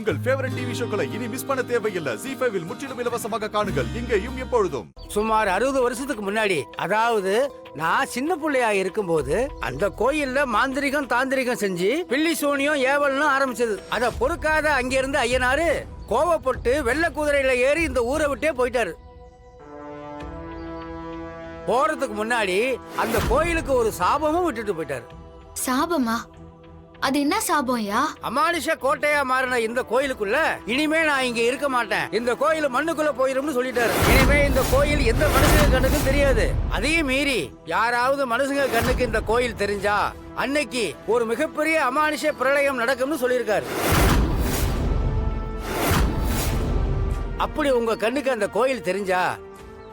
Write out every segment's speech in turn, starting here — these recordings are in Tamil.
உங்கள் ஃபேவரட் டிவி ஷோக்களை இனி மிஸ் பண்ண தேவையில்லை. ZEE5 இல் முற்றிலும் இலவசமாக காணுங்கள், இங்கேயும் எப்பொழுதும். சுமார் 60 வருஷத்துக்கு முன்னாடி, அதாவது நான் சின்ன பிள்ளையா இருக்கும்போது அந்த கோயில்ல மாந்திரிகம் தாந்திரிகம் செஞ்சு பில்லி சோனியம் ஏவல்னு ஆரம்பிச்சது. அத பொறுக்காத அங்கிருந்து ஐயனாரு கோவப்பட்டு வெள்ளை குதிரையில ஏறி இந்த ஊரை விட்டே போயிட்டாரு. போறதுக்கு முன்னாடி அந்த கோயிலுக்கு ஒரு சாபமும் விட்டுட்டு போயிட்டாரு. சாபமா? அது என்ன சாபம்யா? அமானுஷ கோட்டையா மாறின இந்த கோயிலுக்குள்ள இனிமே நான் இங்க இருக்க மாட்டேன், இந்த கோயில் மண்ணுக்குள்ள போயிரும்னு சொல்லிட்டாரு. இனிமே இந்த கோயில் எந்த மனுஷங்க கண்ணுக்கும் தெரியாது. அதையும் மீறி யாராவது மனுஷங்க கண்ணுக்கு இந்த கோயில் தெரிஞ்சா அன்னைக்கு ஒரு மிகப்பெரிய அமானுஷ பிரளயம் நடக்கும்னு சொல்லியிருக்காரு. அப்படி உங்க கண்ணுக்கு அந்த கோயில் தெரிஞ்சா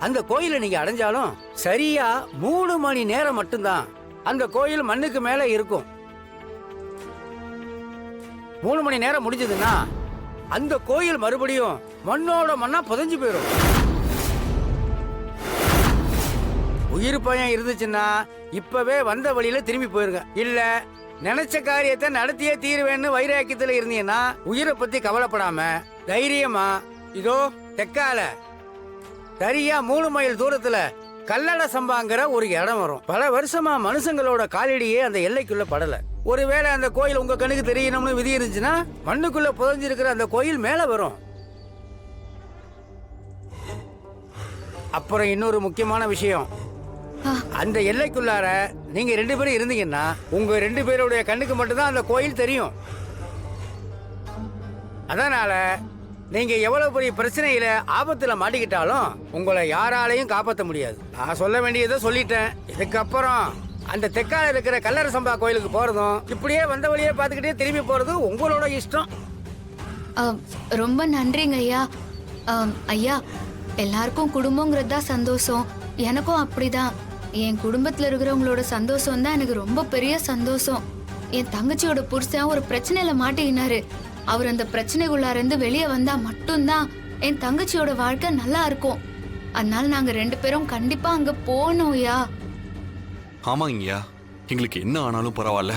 அந்த கோயிலை நீங்க அடைஞ்சாலும் சரியா 3 மணி நேரம் மட்டும்தான் அந்த கோயில் மண்ணுக்கு மேல இருக்கும். 3 மணி நேரம் முடிஞ்சதுன்னா அந்த கோயில் மறுபடியும் மண்ணோட மண்ணா புதைஞ்சு போயிடும். உயிர் பயம் இருந்துச்சுன்னா இப்பவே வந்த வழியில திரும்பி போயிருங்க. இல்ல நினைச்ச காரியத்தை நடத்தியே தீருவேன்னு வைராக்கியத்துல இருந்தீங்கன்னா உயிரை பத்தி கவலைப்படாம தைரியமா இதோ தெக்கால சரியா 3 மைல் தூரத்துல கல்லட சம்பாங்கிற ஒரு இடம் வரும். பல வருஷமா மனுஷங்களோட காலடியே அந்த எல்லைக்குள்ள படல. ஒருவேளை அந்த கோயில் உங்க கண்ணுக்கு தெரியணும்னு விதி இருந்துச்சுன்னா மண்ணுக்குள்ள புதைஞ்சிருக்கிற அந்த கோயில் மேல வரும். அப்புறம் இன்னொரு முக்கியமான விஷயம், அந்த எல்லைக்குள்ளார நீங்க 2 பேரும் இருந்தீங்கன்னா உங்க 2 பேருடைய கண்ணுக்கு மட்டும்தான் அந்த கோயில் தெரியும். அதனால நீங்க எவ்வளவு பெரிய பிரச்சனையில ஆபத்துல மாட்டிக்கிட்டாலும் உங்களை யாராலையும் காப்பாற்ற முடியாது. நான் சொல்ல வேண்டியதை சொல்லிட்டேன். இதுக்கப்புறம் அந்த தெற்கால இருக்கிற கல்லற சம்பா கோயிலுக்கு போறதும் இப்படியே வந்த வழியே பார்த்துக்கிட்டே திரும்பி போறதும் உங்களோட இஷ்டம். ரொம்ப நன்றிங்க ஐயா. ஐயா, எல்லாருக்கும் குடும்பங்கிறது தான் சந்தோஷம். எனக்கும் அப்படிதான். என் குடும்பத்துல இருக்கிறவங்களோட சந்தோஷம் தான் எனக்கு ரொம்ப பெரிய சந்தோஷம். என் தங்கச்சியோட புருஷன் ஒரு பிரச்சனையில மாட்டிக்கினாரு. அவர் அந்த பிரச்சனைக்குள்ளார இருந்து வெளியே வந்தா மட்டும்தான் என் தங்கச்சியோட வாழ்க்கை நல்லா இருக்கும். அதனால நாங்க 2 பேரும் கண்டிப்பா அங்க போனோம்யா. ஆமாங்கய்யா, எங்களுக்கு என்ன ஆனாலும் பரவாயில்ல,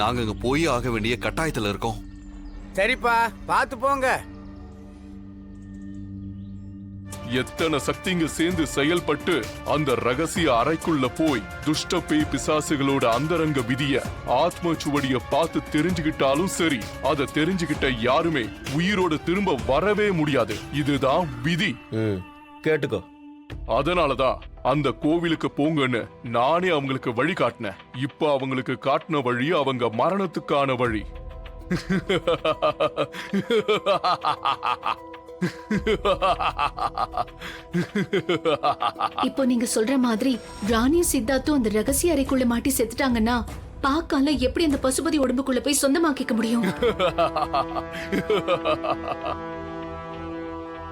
நாங்க அங்க போய் ஆக வேண்டிய கட்டாயத்துல இருக்கோம். சரிப்பா, பார்த்து போங்க. எத்தனை சக்திங்க சேர்ந்து செயல்பட்டு அந்த ரகசிய அறைக்குள்ள போய் துஷ்ட பேய் பிசாசுகளோட அந்தரங்க விதிய ஆத்ம சுவடிய பார்த்து தெரிஞ்சுக்கிட்டாலும் சரி, அதை தெரிஞ்சுக்கிட்ட யாருமே உயிரோட திரும்ப வரவே முடியாது. இதுதான் விதி. கேட்டுக்கோ. அதனாலதான் அந்த கோவிலுக்கு போங்கன்னு நானே அவங்களுக்கு வழி காட்டினேன். இப்ப அவங்களுக்கு காட்டின வழி அவங்க மரணத்துக்கான வழி. இப்போ நீங்க சொல்ற மாதிரி ராணியும் சித்தார்த்தும் அந்த ரகசிய அறைக்குள்ள மாட்டி செத்துட்டாங்கன்னா பாக்கால எப்படி அந்த பசுபதி உடம்புக்குள்ள போய் சொந்தமாக்கிக்க முடியும்?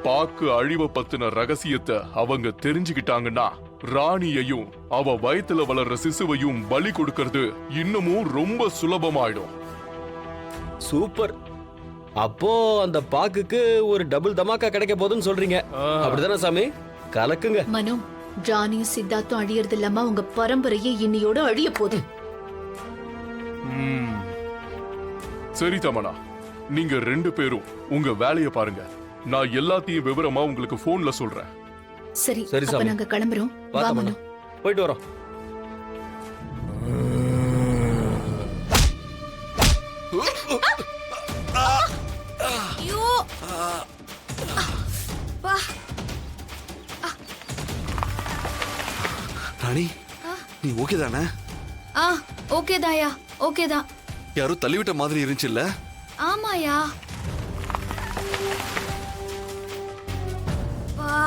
பாக்கு அழிவ பத்தின ரகசியத்தை அவங்க தெரிஞ்சுக்கிட்டாங்கன்னா ராணியையும் அவ வயித்துல வளர்ற சிசுவையும் பலி கொடுக்கறது இன்னமும் ரொம்ப சுலபமாயிடும். சூப்பர். அப்போ அந்த பாக்குக்கு ஒரு டபுள் தமாக்கா கிடைக்க போதுன்னு சொல்றீங்க, அப்படிதானே சாமி? கலக்குங்க. மனு, ராணியும் சித்தார்த்தும் அழியறது இல்லாம உங்க பரம்பரையே இன்னையோட அழிய போகுது. சரி தமனா, நீங்க 2 பேரும் உங்க வேலைய பாருங்க. நான் எல்லாத்தையும் விவரமா உங்களுக்கு போன்ல சொல்றேன். சரி, சரி அப்ப சாமி. நாங்க கிளம்புறோம். வா மனு. போயிட்டு வரோம். ராணி, நீ ஓகே தானே? ஓகே தாயா, ஓகே தான். யாரும் தள்ளிவிட்ட மாதிரி இருந்துச்சுல்ல? ஆமாயா. வா.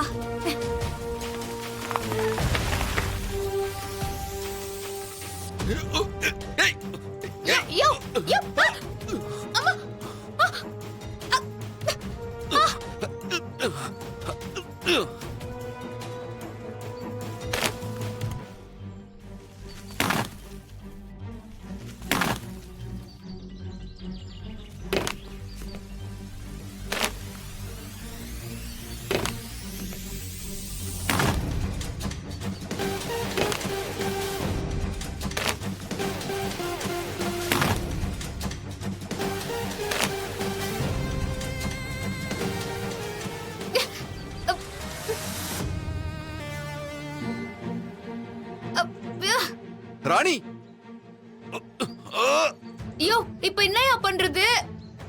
ராணி ஐயோ இப்ப என்னையா பண்றது?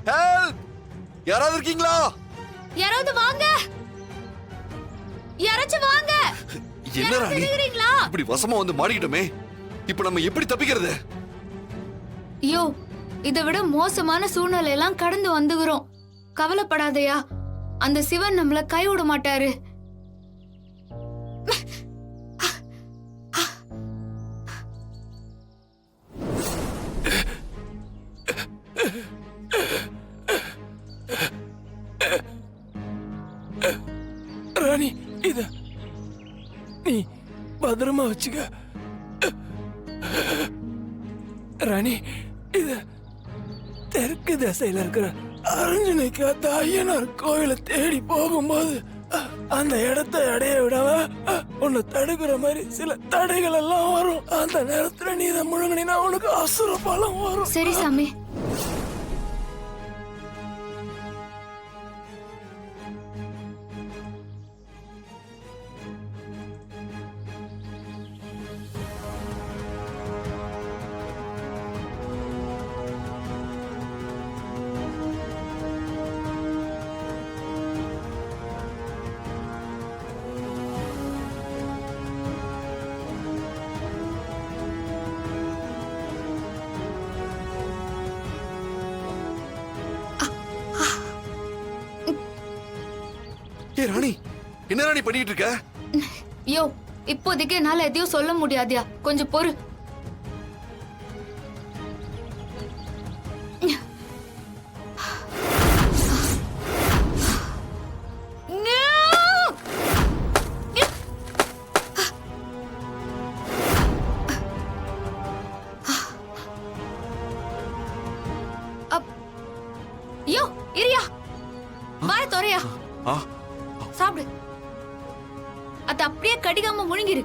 ஹெல்ப்! யாராவது இருக்கீங்களா? யாராவது வாங்க, யாராச்சும் வாங்க. என்ன ராணி தெரியுறீங்களா? இப்படி வசமா வந்து மாடிக்கிட்டோமே, இப்ப நம்ம எப்படி தப்பிக்கிறது? ஐயோ இதை விட மோசமான சூழ்நிலை எல்லாம் கடந்து வந்துகிறோம். கவலைப்படாதயா, அந்த சிவன் நம்மள கைவிட மாட்டாரு. ராணி இத நீ பத்திரமா வச்சுக்க. ராணி இத தெற்கு திசையில இருக்கிற அரஞ்சனைக்கு ஐயனார் கோயிலை தேடி போகும்போது அந்த இடத்தை அடைய விடாம உன்னை தடுக்கிற மாதிரி சில தடைகள் எல்லாம் வரும். அந்த நேரத்துல நீ இதை முழுங்கினா உனக்கு அசுர பலம் வரும். சரி சாமி. ஏ ராணி, என்ன ராணி பண்ணிட்டு இருக்க? ஐயோ இப்போதைக்கு என்னால எதையும் சொல்ல முடியாதியா, கொஞ்சம் பொறு. ஐயோ இரியா, வாய தொறையா, ஆ, சாப்பிடு. அது அப்படியே கடிகாம முழுங்கிரு.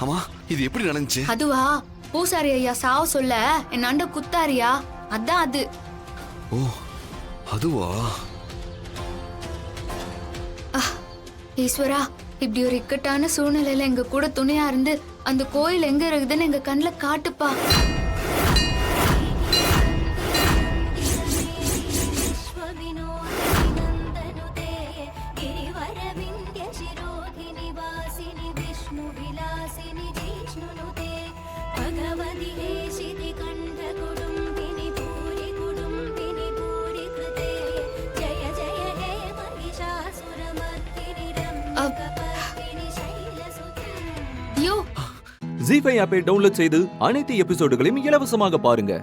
அம்மா இது எப்படி நடந்துச்சு? அதுவா, பூசாரி ஐயா சாவ சொல்ல என் அண்ட குத்தாரியா, அதான் அது. ஓ அதுவா? ஈஸ்வரா, இப்படி ஒரு இக்கட்டான சூழ்நிலையில எங்க கூட துணையா இருந்து அந்த கோயில் எங்க இருக்குதுன்னு எங்க கண்ணுல காட்டுப்பா. ஜீ5 ஆப்பை டவுன்லோட் செய்து அனைத்து எபிசோடுகளையும் இலவசமாக பாருங்க.